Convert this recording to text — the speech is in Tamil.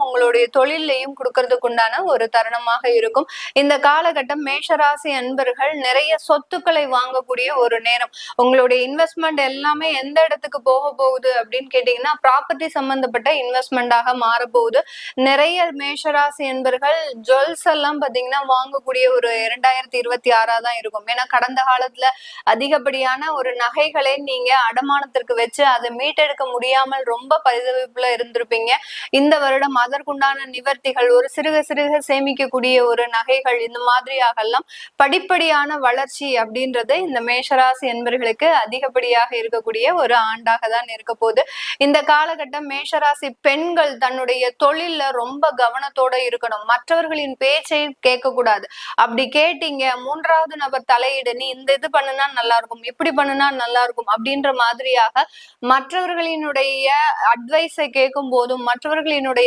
உங்களுடைய தொழிலையும் கொடுக்கறதுக்கு உண்டான ஒரு தருணமாக இருக்கும். இந்த காலகட்டம் மேஷராசி அன்பர்கள் நிறைய சொத்துக்களை வாங்கக்கூடிய ஒரு நேரம். உங்களுடைய இன்வெஸ்ட்மெண்ட் எல்லாமே எந்த இடத்துக்கு போக போகுது அப்படின்னு கேட்டீங்கன்னா ப்ராப்பர்ட்டி சம்பந்தப்பட்ட இன்வெஸ்ட்மெண்டாக மாறப்போகுது. நிறைய மேஷராசி அன்பர்கள் ஜுவல்ஸ் எல்லாம் பாத்தீங்கன்னா வாங்கக்கூடிய ஒரு 2026 தான் இருக்கும். ஏன்னா கடந்த காலத்துல அதிகப்படியான ஒரு நகைகளை நீங்க அடமானத்திற்கு வச்சு அதை மீட்டெடுக்க முடியாமல் ரொம்ப பரிதவிப்புல இருந்திருப்பீங்க. இந்த வருடம் அதற்குண்டான நிவர்த்திகள், ஒரு சிறுக சிறுக சேமிக்கக்கூடிய ஒரு நகைகள், இந்த மாதிரியாகலாம் படிப்படியான வளர்ச்சி அப்படின்றது இந்த மேஷராசி என்பர்களுக்கு அதிகப்படியாக இருக்கக்கூடிய ஒரு ஆண்டாக தான் இருக்க போகுது. இந்த காலகட்டம் மேஷராசி பெண்கள் தன்னுடைய தொழில்ல ரொம்ப கவனத்தோட இருக்கணும். மற்றவர்களின் பேச்சை கேட்க கூடாது. அப்படி கேட்டீங்க, மூன்றாவது நபர் தலையீடு, நீ இந்த இது பண்ணுனா நல்லா இருக்கும், இப்படி பண்ணுனா நல்லா இருக்கும் அப்படின்ற மாதிரியாக மற்றவர்களினுடைய அட்வைஸை கேட்கும் போதும் மற்றவர்களினுடைய